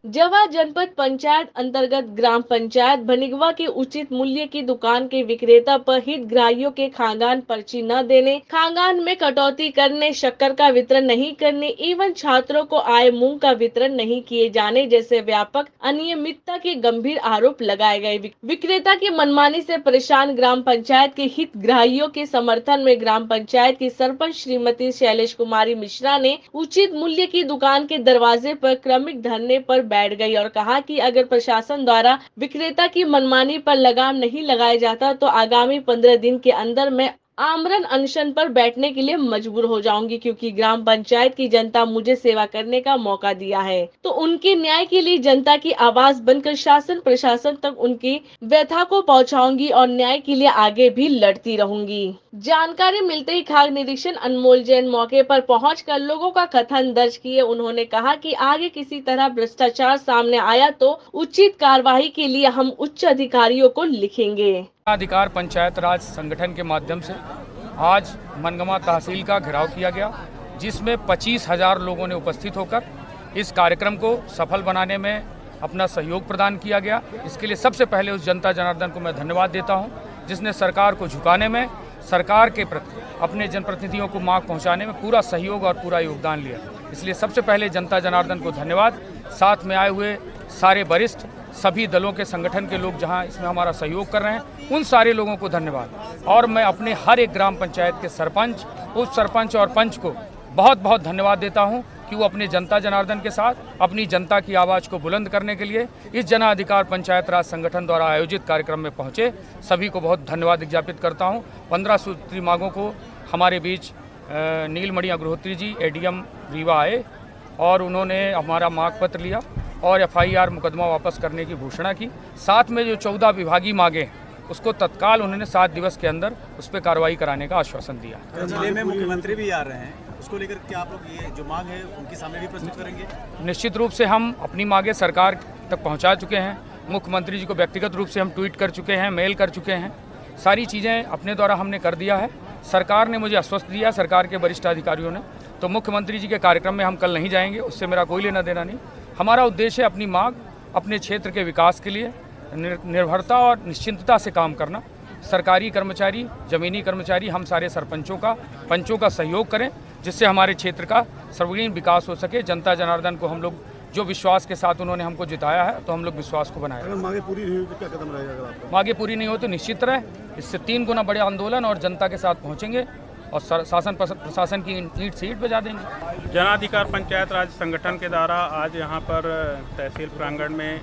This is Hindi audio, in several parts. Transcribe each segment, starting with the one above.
जवा जनपद पंचायत अंतर्गत ग्राम पंचायत भनिगवा के उचित मूल्य की दुकान के विक्रेता पर हितग्राहियों के खाद्यान्न पर्ची न देने, खाद्यान्न में कटौती करने, शक्कर का वितरण नहीं करने एवं छात्रों को आए मूंग का वितरण नहीं किए जाने जैसे व्यापक अनियमितता के गंभीर आरोप लगाए गए। विक्रेता की मनमानी से परेशान ग्राम पंचायत के हितग्राहियों के समर्थन में ग्राम पंचायत की सरपंच श्रीमती शैलेश कुमारी मिश्रा ने उचित मूल्य की दुकान के दरवाजे पर क्रमिक धरने पर बैठ गई और कहा कि अगर प्रशासन द्वारा विक्रेता की मनमानी पर लगाम नहीं लगाया जाता तो आगामी 15 दिन के अंदर मैं आमरण अनशन पर बैठने के लिए मजबूर हो जाऊंगी, क्योंकि ग्राम पंचायत की जनता मुझे सेवा करने का मौका दिया है तो उनके न्याय के लिए जनता की आवाज बनकर शासन प्रशासन तक उनकी व्यथा को पहुंचाऊंगी और न्याय के लिए आगे भी लड़ती रहूंगी। जानकारी मिलते ही खाद्य निरीक्षण अनमोल जैन मौके पर पहुंचकर लोगों का कथन दर्ज किए। उन्होंने कहा कि आगे किसी तरह भ्रष्टाचार सामने आया तो उचित कार्रवाई के लिए हम उच्च अधिकारियों को लिखेंगे। अधिकार पंचायत राज संगठन के माध्यम से आज मनगवा तहसील का घेराव किया गया, जिसमें 25,000 लोगों ने उपस्थित होकर इस कार्यक्रम को सफल बनाने में अपना सहयोग प्रदान किया गया। इसके लिए सबसे पहले उस जनता जनार्दन को मैं धन्यवाद देता हूं, जिसने सरकार को झुकाने में, सरकार के प्रति अपने जनप्रतिनिधियों को मांग पहुंचाने में पूरा सहयोग और पूरा योगदान लिया। इसलिए सबसे पहले जनता जनार्दन को धन्यवाद। साथ में आए हुए सारे वरिष्ठ सभी दलों के संगठन के लोग जहां इसमें हमारा सहयोग कर रहे हैं, उन सारे लोगों को धन्यवाद। और मैं अपने हर एक ग्राम पंचायत के सरपंच, उप सरपंच और पंच को बहुत बहुत धन्यवाद देता हूं कि वो अपने जनता जनार्दन के साथ अपनी जनता की आवाज़ को बुलंद करने के लिए इस जन अधिकार पंचायत राज संगठन द्वारा आयोजित कार्यक्रम में पहुंचे। सभी को बहुत धन्यवाद ज्ञापित करता हूं। 15 सूत्री मांगों को हमारे बीच नीलमणि अग्रहोत्री जी एडीएम रीवा आए और उन्होंने हमारा मांग पत्र लिया और एफआईआर मुकदमा वापस करने की घोषणा की। साथ में जो 14 विभागीय मांगे उसको तत्काल उन्होंने 7 दिवस के अंदर उस पर कार्रवाई कराने का आश्वासन दिया। जिले में मुख्यमंत्री भी आ रहे हैं, उसको लेकर क्या आप लोग ये जो मांग है उनके सामने भी प्रस्तुत करेंगे? निश्चित रूप से हम अपनी मांगे सरकार तक पहुंचा चुके हैं। मुख्यमंत्री जी को व्यक्तिगत रूप से हम ट्वीट कर चुके हैं, मेल कर चुके हैं। सारी चीज़ें अपने द्वारा हमने कर दिया है। सरकार ने मुझे आश्वस्त दिया, सरकार के वरिष्ठ अधिकारियों ने, तो मुख्यमंत्री जी के कार्यक्रम में हम कल नहीं जाएंगे, उससे मेरा कोई लेना देना नहीं। हमारा उद्देश्य है अपनी मांग, अपने क्षेत्र के विकास के लिए निर्भरता और निश्चिंतता से काम करना। सरकारी कर्मचारी, जमीनी कर्मचारी, हम सारे सरपंचों का, पंचों का सहयोग करें, जिससे हमारे क्षेत्र का सर्वांगीण विकास हो सके। जनता जनार्दन को हम लोग जो विश्वास के साथ उन्होंने हमको जिताया है, तो हम लोग विश्वास को बनाए। अगर मांगे पूरी नहीं हो तो क्या कदम रहेगा? अगर आपका मांगे पूरी नहीं हो तो निश्चित तरह इससे 3 गुना बड़े आंदोलन और जनता के साथ पहुँचेंगे और शासन प्रशासन की ईंट से ईंट बजा देंगे। जन अधिकार पंचायत राज संगठन के द्वारा आज यहाँ पर तहसील प्रांगण में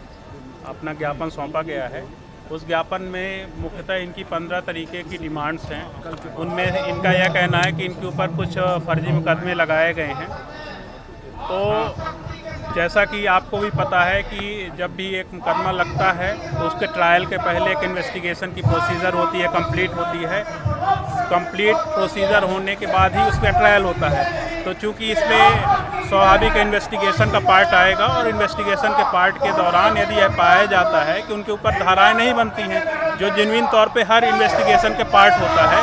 अपना ज्ञापन सौंपा गया है। उस ज्ञापन में मुख्यतः इनकी 15 तरीके की डिमांड्स हैं। उनमें इनका यह कहना है कि इनके ऊपर कुछ फर्जी मुकदमे लगाए गए हैं। तो जैसा कि आपको भी पता है कि जब भी एक मुकदमा लगता है तो उसके ट्रायल के पहले एक इन्वेस्टिगेशन की प्रोसीजर होती है, कंप्लीट होती है। कंप्लीट प्रोसीजर होने के बाद ही उस पर ट्रायल होता है। तो चूंकि इसमें स्वाभाविक इन्वेस्टिगेशन का पार्ट आएगा और इन्वेस्टिगेशन के पार्ट के दौरान यदि यह पाया जाता है कि उनके ऊपर धाराएं नहीं बनती हैं, जो जेन्युइन तौर पे हर इन्वेस्टिगेशन के पार्ट होता है,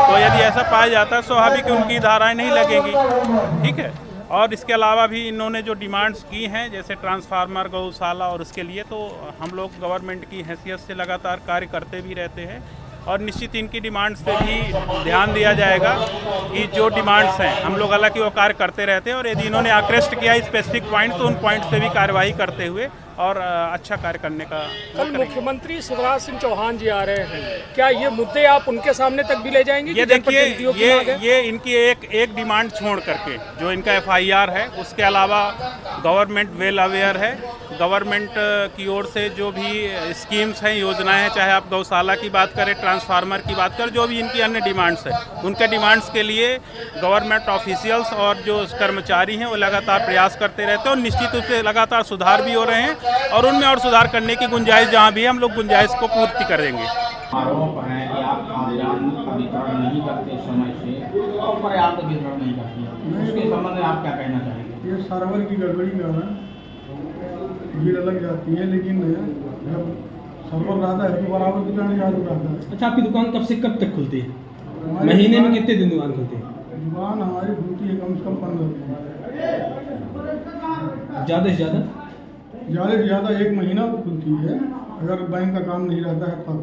तो यदि ऐसा पाया जाता है स्वाभाविक उनकी धाराएं नहीं लगेंगी। ठीक है। और इसके अलावा भी इन्होंने जो डिमांड्स की हैं, जैसे ट्रांसफार्मर, गौशाला, और उसके लिए तो हम लोग गवर्नमेंट की हैसियत से लगातार कार्य करते भी रहते हैं और निश्चित इनकी डिमांड्स पे भी ध्यान दिया जाएगा कि जो डिमांड्स हैं हम लोग हालांकि वो कार्य करते रहते हैं और यदि इन्होंने आकृष्ट किया स्पेसिफिक पॉइंट तो उन पॉइंट्स पे भी कार्रवाई करते हुए और अच्छा कार्य करने का। कल मुख्यमंत्री शिवराज सिंह चौहान जी आ रहे हैं, क्या ये मुद्दे आप उनके सामने तक भी ले जाएंगे? ये देखिए, ये इनकी एक डिमांड छोड़ करके जो इनका एफआईआर है, उसके अलावा गवर्नमेंट वेल अवेयर है। गवर्नमेंट की ओर से जो भी स्कीम्स हैं, योजनाएं हैं, चाहे आप गौशाला की बात करें, ट्रांसफार्मर की बात करें, जो भी इनकी अन्य डिमांड्स हैं, उनके डिमांड्स के लिए गवर्नमेंट ऑफिशियल्स और जो कर्मचारी हैं वो लगातार प्रयास करते रहते हैं और निश्चित रूप से लगातार सुधार भी हो रहे हैं और उनमें और सुधार करने की गुंजाइश जहां भी है हम लोग गुंजाइश को पूर्ति करेंगे। आरोप है कि आप खाद्यान्न का वितरण नहीं करते समय से और पर्याप्त वितरण नहीं करते, उसके संबंध में आप क्या कहना चाहेंगे? ये सर्वर की गड़बड़ी का है, भीड़ लग जाती है, लेकिन जब सर्वर रहता है तो बराबर वितरण चालू रहता है। अच्छा, आपकी दुकान कब से कब तक खुलती है? महीने में कितने दिन दुकान खुलती है? दुकान हमारी खुलती है कम से कम 15 दिन। ज़्यादा से ज़्यादा एक महीना खुलती है, अगर बैंक का काम नहीं रहता है तब।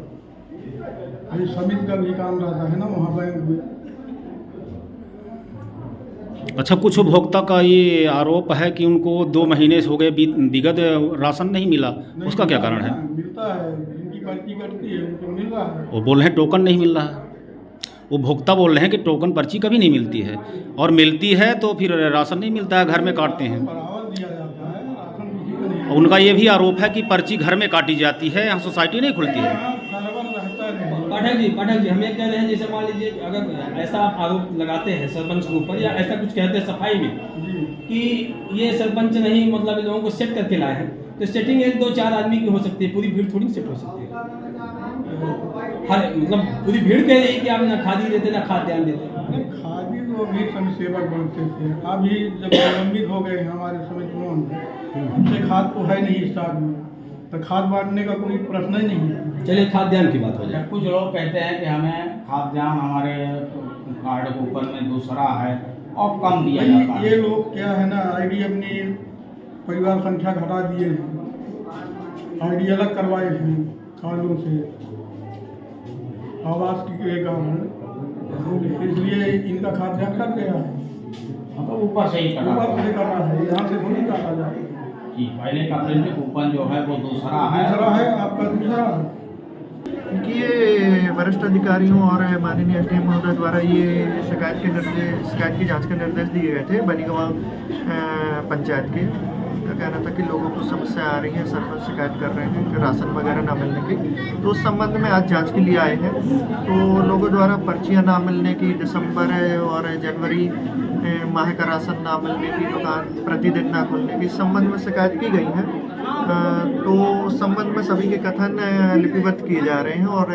अभी समिति का भी काम रहता है ना वहाँ बैंक में। अच्छा, कुछ उपभोक्ता का ये आरोप है कि उनको 2 महीने से हो गए विगत राशन नहीं मिला, उसका क्या कारण है? मिलता है, जिनकी पर्ची कटती है उनको मिल रहा है। वो बोल रहे हैं टोकन नहीं मिल रहा है। उपभोक्ता बोल रहे हैं कि टोकन पर्ची कभी नहीं मिलती है, और मिलती है तो फिर राशन नहीं मिलता है, घर में काटते हैं। बराबर दिया जाता है, राशन किसी को नहीं। और उनका ये भी आरोप है कि पर्ची घर में काटी जाती है, यहाँ सोसाइटी नहीं खुलती है। बराबर रहता है। पाठक जी हम ये कह रहे हैं, जैसे मान लीजिए अगर ऐसा आप आरोप लगाते हैं सरपंच के ऊपर, या ऐसा कुछ कहते हैं सफाई में कि ये सरपंच नहीं मतलब लोगों को सेट करके लाए हैं, तो सेटिंग 1-2-4 आदमी की हो सकती है, पूरी भीड़ थोड़ी सेट हो सकती है। हर मतलब पूरी भीड़ कह रही है कि आप ना खादी देते ना खाद्यान्न देते। खादी तो भी सेवक बनते थे, अभी जब निलंबित हो गए हमारे समिति में, हमसे खाद तो है नहीं स्टॉक में, तो खाद बांटने का कोई प्रश्न ही नहीं है। चलिए खाद्यान्न की बात हो जाए। कुछ लोग कहते हैं कि हमें खाद्यान्न हमारे कार्ड के ऊपर में दूसरा है और कम दिया जाता है। ये लोग क्या है ना, आईडी अपनी परिवार संख्या घटा दिए हैं, आईडी अलग करवाए हैं कार्डों से आवास के कारण, इसलिए इनका खाद्यान्न कट गया है। मतलब ऊपर से ही ऊपर से कटा है, यहाँ से थोड़ी काटा जाता है। कि पहले का प्रिंट कूपन जो है वो दूसरा है आपका दूसरा है। क्योंकि ये वरिष्ठ अधिकारियों और माननीय एसडीएम महोदय द्वारा ये शिकायत की जांच के निर्देश दिए गए थे। बनीगवा पंचायत के का कहना था कि लोगों को समस्या आ रही है, सरपंच शिकायत कर रहे हैं कि राशन वगैरह ना मिलने की, तो उस संबंध में आज जांच के लिए आए हैं। तो लोगों द्वारा पर्चियाँ ना मिलने की, दिसंबर और जनवरी माह का राशन ना मिलने की, दुकान प्रतिदिन ना खुलने की संबंध में शिकायत की गई है। तो उस संबंध में सभी के कथन लिपिबद्ध किए जा रहे हैं और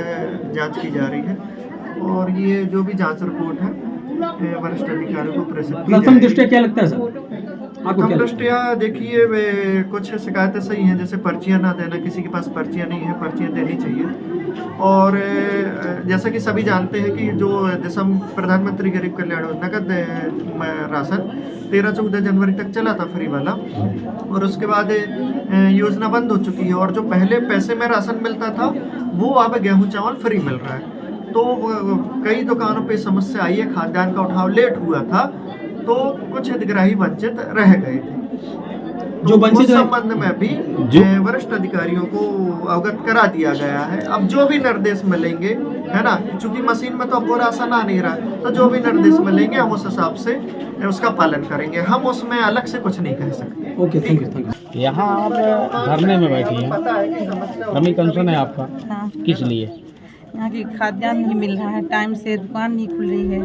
जांच की जा रही है, और ये जो भी जांच रिपोर्ट है वरिष्ठ अधिकारियों को प्रेषित की प्रथम दृष्टया क्या लगता है सर? प्रथम दृष्टया देखिए कुछ शिकायतें सही हैं, जैसे पर्चियाँ ना देना, किसी के पास पर्चियाँ नहीं है, पर्चियाँ देनी चाहिए। और जैसा कि सभी जानते हैं कि जो प्रधानमंत्री गरीब कल्याण योजना का राशन 13-14 जनवरी तक चला था फ्री वाला, और उसके बाद योजना बंद हो चुकी है, और जो पहले पैसे में राशन मिलता था वो अब गेहूँ चावल फ्री मिल रहा है। तो कई दुकानों पे समस्या आई है, खाद्यान्न का उठाव लेट हुआ था, तो कुछ हितग्राही वंचित रह गए थे। जो वंचित संबंध में भी वरिष्ठ अधिकारियों को अवगत करा दिया गया है। अब जो भी निर्देश मिलेंगे, है ना, चूंकि मशीन में तो अब वो राशन आ नहीं रहा, तो जो भी निर्देश मिलेंगे हम उस हिसाब से उसका पालन करेंगे, हम उसमें अलग से कुछ नहीं कह सकते। Okay, thank you. यहाँ आप धरने में बैठी हैं, कमी कंसर्न है आपका? हाँ। किस लिए? यहाँ की खाद्यान्न नहीं मिल रहा है, टाइम से दुकान नहीं खुल रही है।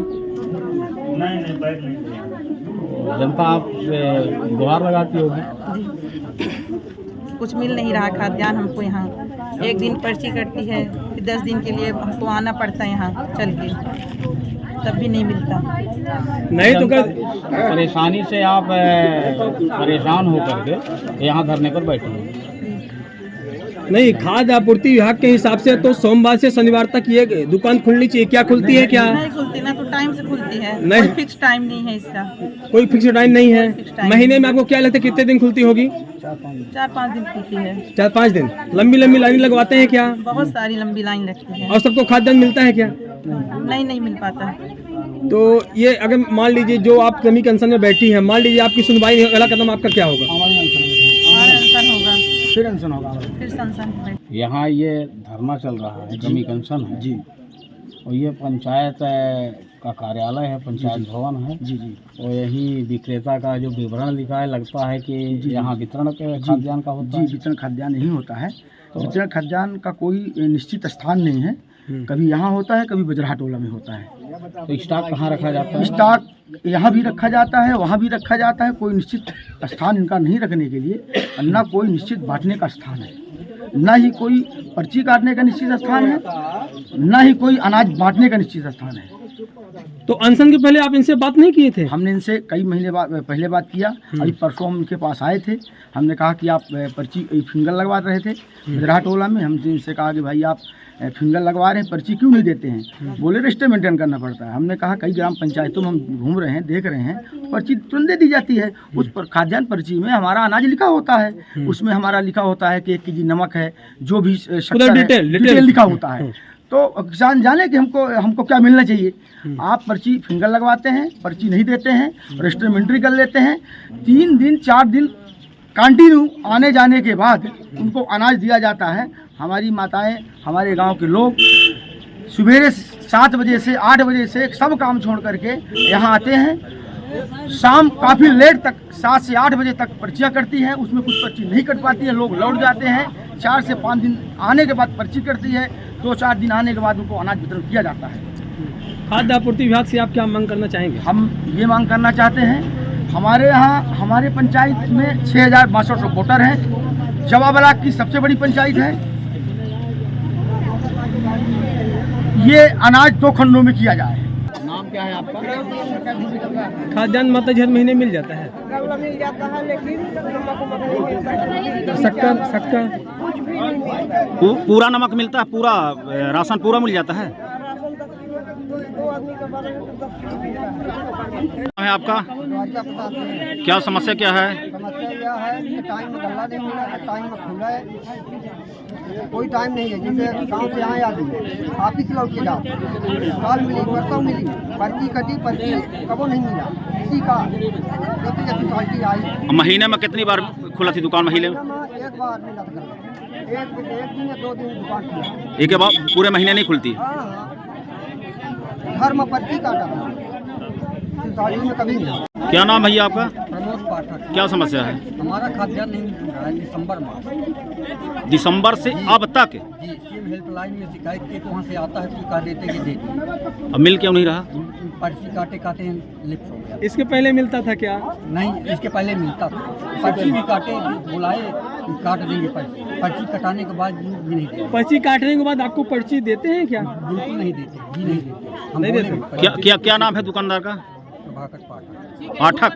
जनता आप गुहार लगाती होगी? कुछ मिल नहीं रहा खाद्यान्न हमको यहाँ। एक दिन पर्ची कटती है, फिर 10 दिन के लिए हमको आना पड़ता है यहाँ चल के, तब भी नहीं मिलता। नहीं तो परेशानी से आप परेशान होकर के यहाँ धरने पर बैठे हैं। नहीं, खाद्य आपूर्ति विभाग के हिसाब से तो सोमवार से शनिवार तक ये दुकान खुलनी चाहिए। क्या खुलती है? क्या नहीं खुलती ना, तो टाइम से खुलती है, नहीं, कोई फिक्स टाइम नहीं है इसका। कोई फिक्स टाइम नहीं है। महीने में आपको क्या लगता है कितने दिन खुलती होगी? 4-5 दिन खुलती है। 4-5 दिन। लंबी लंबी लाइन लगवाते हैं क्या? बहुत सारी लंबी लाइन लगती है। और सबको खाद्यान्न मिलता है क्या? नहीं मिल पाता। तो ये अगर मान लीजिए जो आप कमी कंसर्न में बैठी हैं, मान लीजिए आपकी सुनवाई नहीं, अगला कदम आपका क्या होगा? फिर अनशन होगा। यहाँ ये धरना चल रहा है, कमी कंसर्न है जी, और ये पंचायत का कार्यालय है, पंचायत भवन है जी। और यही विक्रेता का जो विवरण लिखा है, लगता है कि यहाँ वितरण खाद्यान्न का होता है। वितरण खाद्यान्न नहीं होता है, वितरण खाद्यान्न का कोई निश्चित स्थान नहीं है, कभी यहाँ होता है, कभी बजरहा टोला में होता है। तो स्टॉक कहाँ रखा जाता है? स्टॉक यहाँ भी रखा जाता है, वहाँ भी रखा जाता है। कोई निश्चित स्थान इनका नहीं रखने के लिए, न कोई निश्चित बांटने का स्थान है, न ही कोई पर्ची काटने का निश्चित स्थान है, न ही कोई अनाज बांटने का निश्चित स्थान है। तो अनशन के पहले आप इनसे बात नहीं किए थे? हमने इनसे कई महीने पहले बात किया। अभी परसों हम उनके पास आए थे। हमने कहा कि आप पर्ची फिंगर लगवा रहे थे बिजरा टोला में। हमसे इनसे कहा कि भाई आप फिंगर लगवा रहे हैं, पर्ची क्यों नहीं देते हैं? बोले रजिस्टर मेंटेन करना पड़ता है। हमने कहा कई ग्राम पंचायतों में हम घूम रहे हैं, देख रहे हैं, पर्ची तुरंत दे दी जाती है। उस पर खाद्यान्न पर्ची में हमारा अनाज लिखा होता है, उसमें हमारा लिखा होता है कि 1 केजी नमक है, जो भी डिटेल लिखा होता है। तो किसान जाने कि हमको क्या मिलना चाहिए। आप पर्ची फिंगर लगवाते हैं, पर्ची नहीं देते हैं, रजिस्टर में एंट्री कर लेते हैं। 3 दिन 4 दिन कंटिन्यू आने जाने के बाद उनको अनाज दिया जाता है। हमारी माताएं, हमारे गांव के लोग सुबह 7 बजे से 8 बजे से सब काम छोड़ करके यहाँ आते हैं। शाम काफ़ी लेट तक 7 से 8 बजे तक पर्चियाँ कटती हैं। उसमें कुछ पर्ची नहीं कट पाती है, लोग लौट जाते हैं। 4 से 5 दिन आने के बाद पर्ची कटती है। 2-4 दिन आने के बाद उनको अनाज वितरण किया जाता है। खाद्य आपूर्ति विभाग से आप क्या मांग करना चाहेंगे? हम ये मांग करना चाहते हैं, हमारे यहाँ हमारे पंचायत में 6,6200 वोटर हैं। जवा ब्लॉक की सबसे बड़ी पंचायत है। ये अनाज 2 खंडों में किया जाए। नाम क्या है आपका? खाद्यान्न माता हर महीने मिल जाता है? मिल जाता है, लेकिन शक्कर पूरा नमक मिलता है? पूरा राशन पूरा मिल जाता है? है आपका क्या समस्या क्या है? समस्या यह है कि टाइम में गल्ला नहीं मिला, टाइम में खुला है, कोई टाइम नहीं है। जैसे गाँव से यहाँ आदमी ऑफिस लौट के जाओ, कल मिली, परसों मिली, पर्ची कटी, पर्ची कबो नहीं मिला किसी का। जैसी पार्टी आई। महीने में कितनी बार खुला थी दुकान? महीने में 1 बार मिला था। एक दिन या 2 दिन दुकान खुला। एक के बाद पूरे महीने नहीं खुलती? हाँ, घर में पर्ची काटा था, में कभी नहीं। क्या नाम भैया आपका? प्रमोद पाठक। क्या समस्या है? हमारा खाद्यान्न नहीं मिल रहा है दिसंबर माह। दिसंबर से अब तक? जी, सीएम हेल्पलाइन में शिकायत की तो वहाँ से आता है कि कहा देते कि देते। अब मिल क्यों नहीं रहा? पर्ची काटे लिफ्ट हो गया। इसके पहले मिलता था क्या? नहीं, इसके पहले मिलता था। पर्ची भी काटे, बुलाए काट देंगे पर्ची। पर्ची कटाने के बाद भी नहीं देते। पर्ची काटने के बाद आपको पर्ची देते हैं क्या? बिल्कुल नहीं देते जी, नहीं देते। हम नहीं देते। क्या नाम है दुकानदार का? पाठक।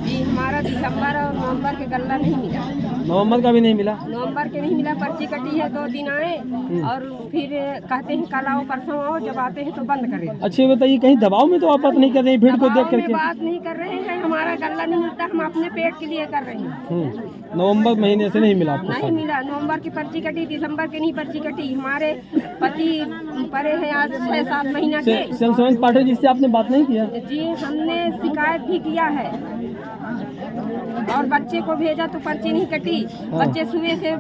जी, हमारा दिसंबर और नवंबर के गल्ला नहीं मिला। नवंबर का भी नहीं मिला? नवंबर के नहीं मिला। पर्ची कटी है, 2 दिन आए और फिर कहते हैं कल आओ परसों आओ, जब आते हैं तो बंद करें। अच्छे बताइए, कहीं दबाव में तो आप बात नहीं कर रहे हैं? भीड़ को देख करके बात नहीं कर रहे हैं। हमारा गल्ला नहीं मिलता, हम अपने पेट के लिए कर रहे हैं। नवंबर महीने से नहीं मिला आपको? नहीं मिला। नवंबर की पर्ची कटी, दिसंबर की नहीं पर्ची कटी। हमारे पति परे हैं आज 6-7 महीना के। सरपंच पाठक जी से आपने बात नहीं किया? जी, हमने शिकायत भी किया है और बच्चे को भेजा तो पर्ची नहीं कटी। बच्चे सुबह से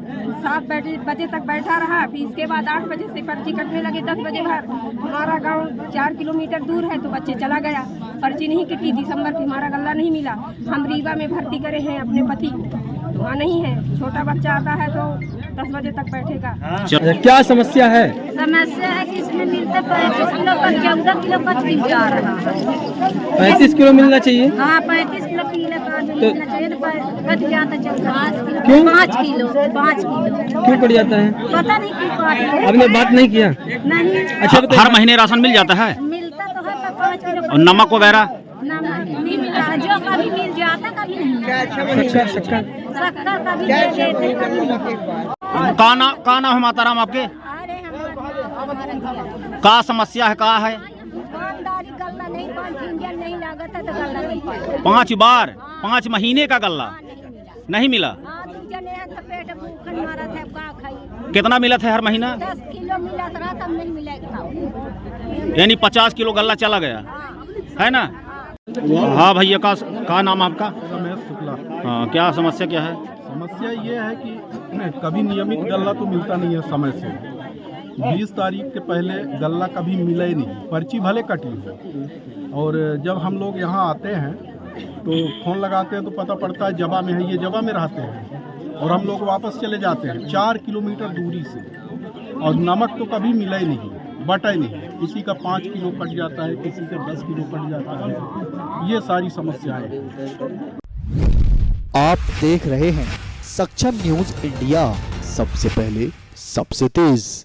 7 बजे तक बैठा रहा, फिर इसके बाद 8 बजे से पर्ची कटने लगे 10 बजे भर। हमारा गांव 4 किलोमीटर दूर है तो बच्चे चला गया, पर्ची नहीं कटी। दिसंबर की हमारा गल्ला नहीं मिला। हम रीवा में भर्ती करे हैं अपने पति, वहाँ नहीं है। छोटा बच्चा आता है तो 10 बजे तक बैठेगा। क्या समस्या है? समस्या है कि इसमें मिलता 35 किलो का 14 किलो का मिल जा रहा है। 35 किलो मिलना चाहिए? हाँ, 35 किलो मिलना चाहिए तो कट जाता 14 क्यों? 5 किलो 5 किलो क्यों कट जाता है? पता नहीं क्यों काट रहे हैं। आपने बात नहीं किया? नहीं। अच्छा, हर महीने राशन मिल जाता है? मिलता तो है पर 5 किलो और नमक वगैरह? नमक नहीं मिला। जो कभी मिल जाता कभी नहीं। शक्कर कभी दे देते कभी नहीं। का नाम है माताराम आपके? का समस्या है? का है? दुकानदारी गल्ला नहीं, 5 इंजन नहीं लागत है तो गल्ला नहीं पाया। 5 बार 5 महीने का गल्ला नहीं मिला? हाँ, दूसरे ने तो पेट भूखन मारा था, का खाई। कितना मिला था हर महीना? 10 किलो मिला था, तब नहीं मिलेगा। यानी 50 किलो गल्ला चला गया है ना? हाँ भैया, का नाम आपका? रमेश शुक्ला। हाँ, क्या समस्या क्या है? समस्या ये है कि कभी नियमित गल्ला तो मिलता नहीं है समय से। 20 तारीख के पहले गल्ला कभी मिला ही नहीं। पर्ची भले कटी हो, और जब हम लोग यहाँ आते हैं तो फ़ोन लगाते हैं तो पता पड़ता है जवा में है, ये जवा में रहते हैं, और हम लोग वापस चले जाते हैं 4 किलोमीटर दूरी से, और नमक तो कभी मिला ही नहीं, बटा ही नहीं। किसी का 5 किलो कट जाता है, किसी का 10 किलो कट जाता है। ये सारी समस्याएं हैं। आप देख रहे हैं सक्षम न्यूज इंडिया, सबसे पहले सबसे तेज।